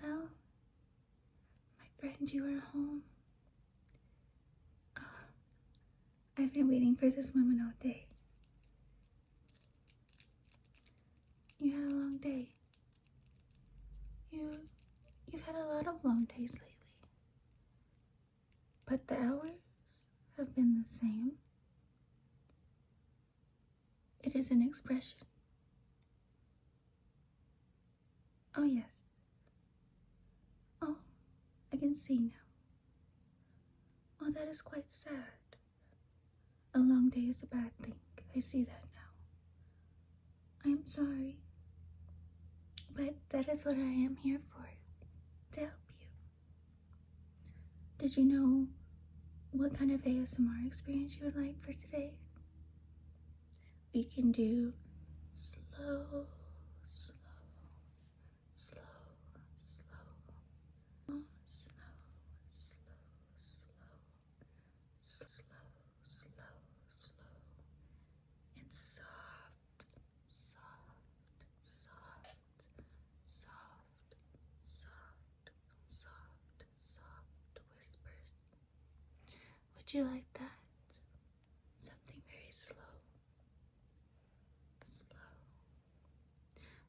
Annabelle. My friend, you are home. Oh, I've been waiting for this moment all day. You had a long day. You've had a lot of long days lately. But the hours have been the same. It is an expression. Oh, yes. Oh, I can see now. Oh, that is quite sad. A long day is a bad thing. I see that now. I am sorry. But that is what I am here for. To help you. Did you know what kind of ASMR experience you would like for today? We can do slow, slow, slow, slow, slow, slow, slow, slow, slow, and soft, soft, soft, soft, soft, soft, soft whispers. Would you like that? Something very slow. Slow.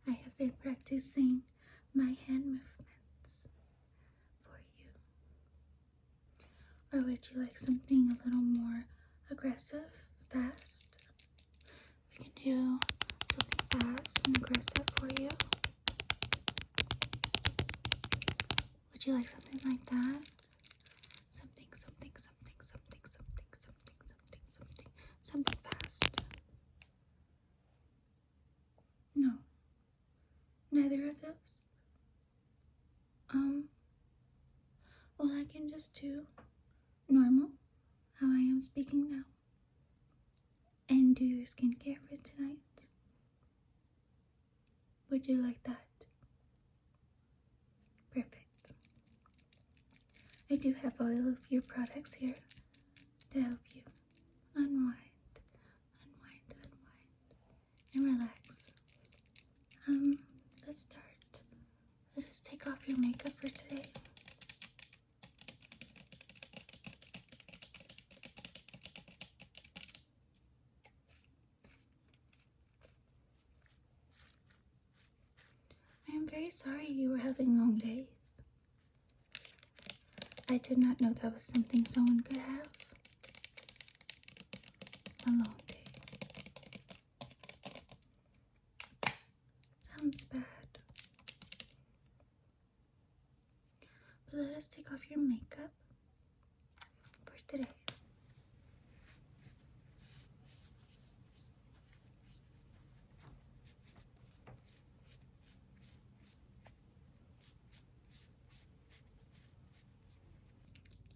I have been practicing my hand movements for you. Or would you like something a little more aggressive, fast? We can do something fast and aggressive for you. Would you like something like that? Something, something, something, something, something, something, something, something, something fast. No. Neither of those? Well, I can just do normal, how I am speaking now, and do your skincare for tonight. Would you like that? Perfect. I do have all of your products here to help you unwind, unwind, unwind, and relax. Let's start. Let us take off your makeup for today. I am very sorry you were having long days. I did not know that was something someone could have. A long day. Sounds bad. But let us take off your makeup for today.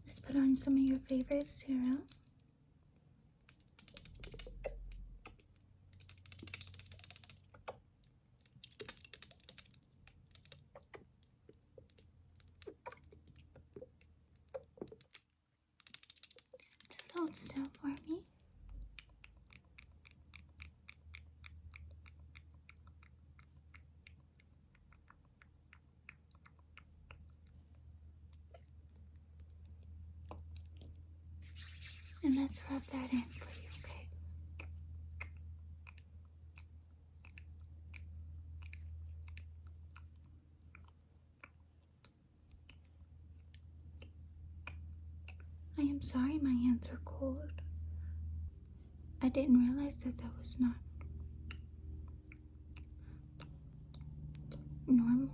Let's put on some of your favorite serum. Just hold still for me. And let's rub that in for you, okay? I am sorry my hands are cold. I didn't realize that was not normal.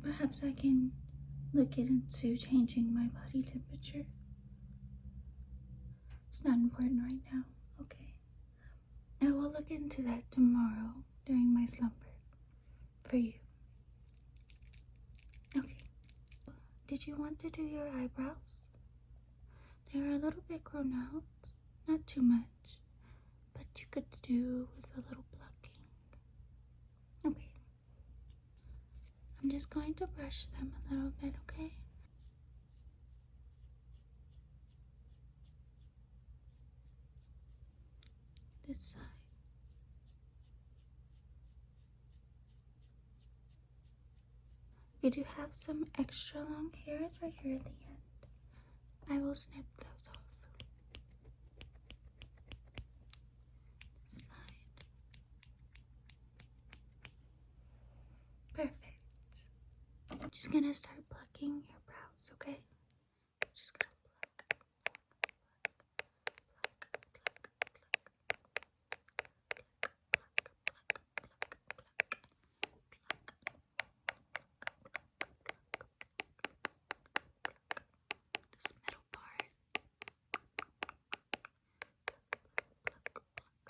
Perhaps I can look into changing my body temperature. It's not important right now, okay? I will look into that tomorrow during my slumber for you. Okay. Did you want to do your eyebrows? They're a little bit grown out, not too much, but you could do with a little plucking. Okay. I'm just going to brush them a little bit, okay? This side. we do have some extra long hairs right here at the end. I will snip those off. This side. Perfect. I'm just gonna start plucking your brows, okay? Just gonna pluck. This middle part.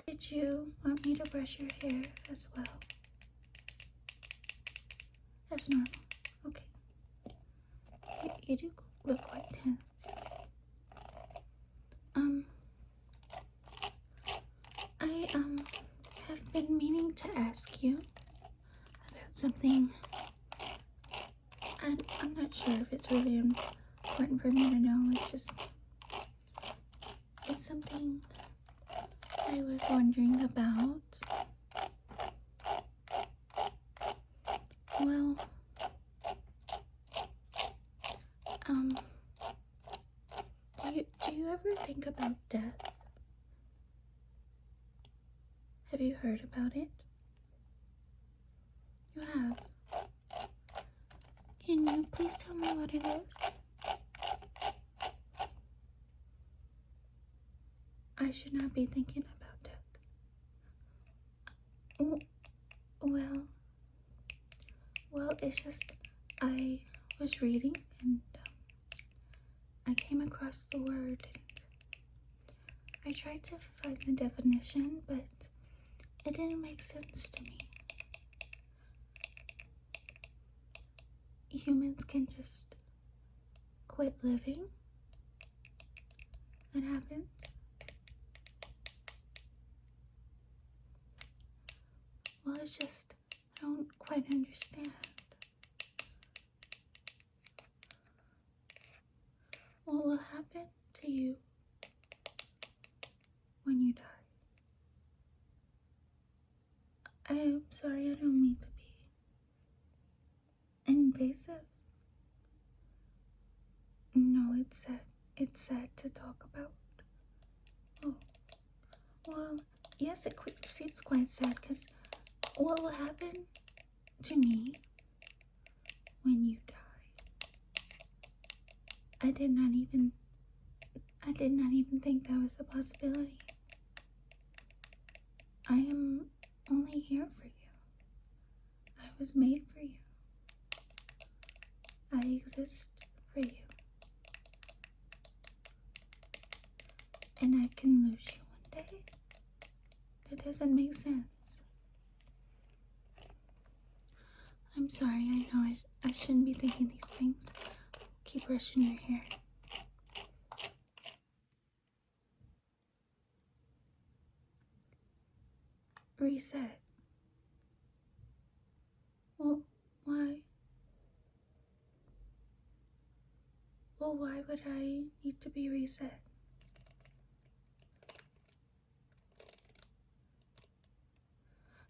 Did you want me to brush your hair as well? As normal. Okay. You do look quite tense. I have been meaning to ask you about something. I'm not sure if it's really important for me to know. It's something I was wondering about. Well, do you ever think about death? Have you heard about it? You have. Can you please tell me what it is? I should not be thinking about death. Well, it's just I was reading and I came across the word and I tried to find the definition, but it didn't make sense to me. Humans can just quit living? That happens? Well, it's just, I don't quite understand. What will happen to you when you die? I'm sorry, I don't mean to be invasive. No, it's sad. It's sad to talk about. Oh, well, yes, it seems quite sad because what will happen to me when you die? I did not even think that was a possibility. I am only here for you. I was made for you. I exist for you. And I can lose you one day? That doesn't make sense. I'm sorry, I know I shouldn't be thinking these things. Keep brushing your hair. Reset. Well, why? Well, why would I need to be reset?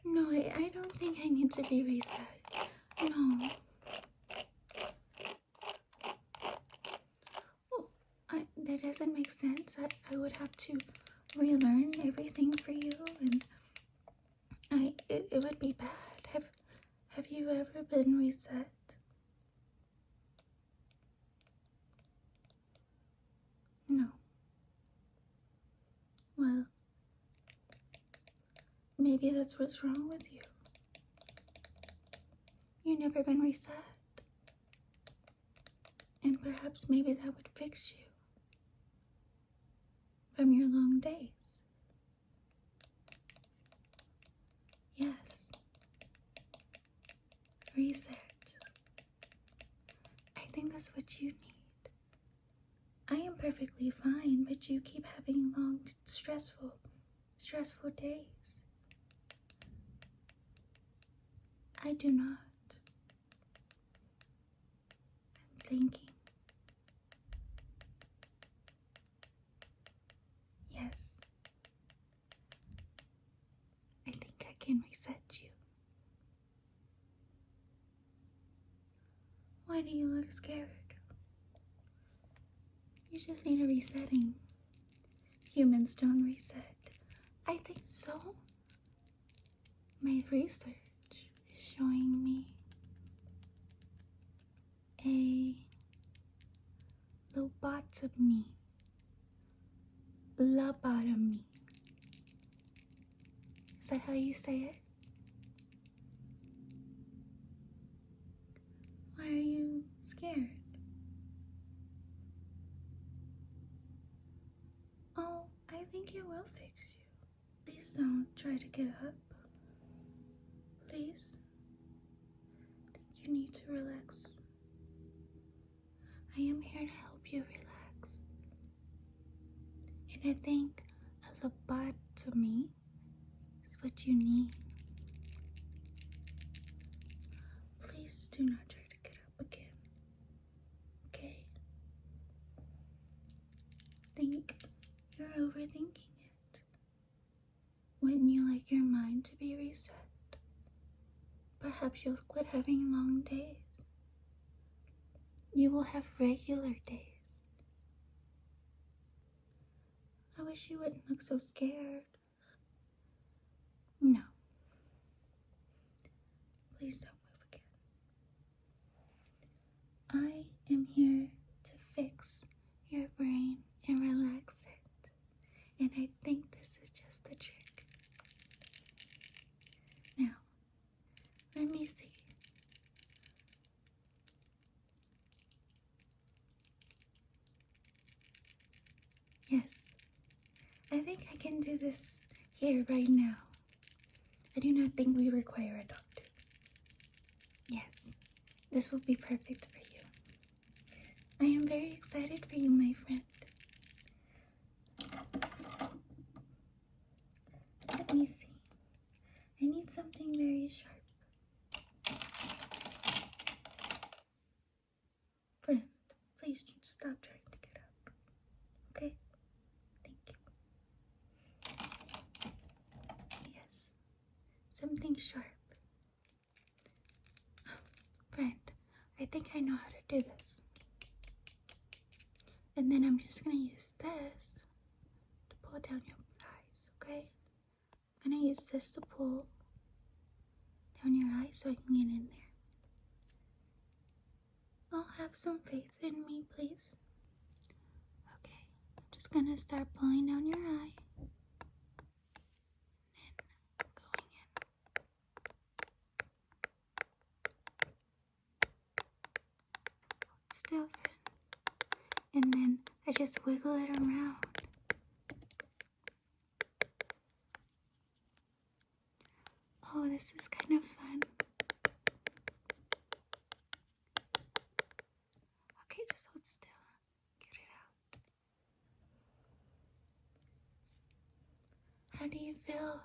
No, I don't think I need to be reset. No. Oh, that doesn't make sense. I would have to relearn everything for you, and it would be bad. Have you ever been reset? No. Well, maybe that's what's wrong with you. You've never been reset. And perhaps maybe that would fix you from your long days. Yes. Reset. I think that's what you need. I am perfectly fine, but you keep having long, stressful days. I do not. I'm thinking. Yes. I think I can reset you. Why do you look scared? You just need a resetting. Humans don't reset. I think so. My research is showing me a lobotomy. Lobotomy. Is that how you say it? Why are you scared? Oh, I think it will fix you. Please don't try to get up. Please. I think you need to relax. I am here to help you relax. And I think a lobotomy is what you need. Please do not try to get up again. Okay? Think you're overthinking it. Wouldn't you like your mind to be reset? Perhaps you'll quit having long days. You will have regular days. I wish you wouldn't look so scared. No. Please don't move again. I am here to fix your brain and relax it. And I think this is just the trick. Now, let me see. Yes, I think I can do this here right now. I do not think we require a doctor. Yes, this will be perfect for you. I am very excited for you, my friend. Let me see. I need something very sharp. Friend, please stop trying to get up. Okay? Thank you. Yes, something sharp. Friend, I think I know how to do this. And then I'm just gonna use this to pull down your eyes, okay? I'm gonna use this to pull down your eyes so I can get in there. Oh, have some faith in me, please. Okay, I'm just gonna start pulling down your eye. And then going in. Hold still, friend. And then I just wiggle it around. Oh, this is kind of fun. Okay, just hold still. Get it out. How do you feel?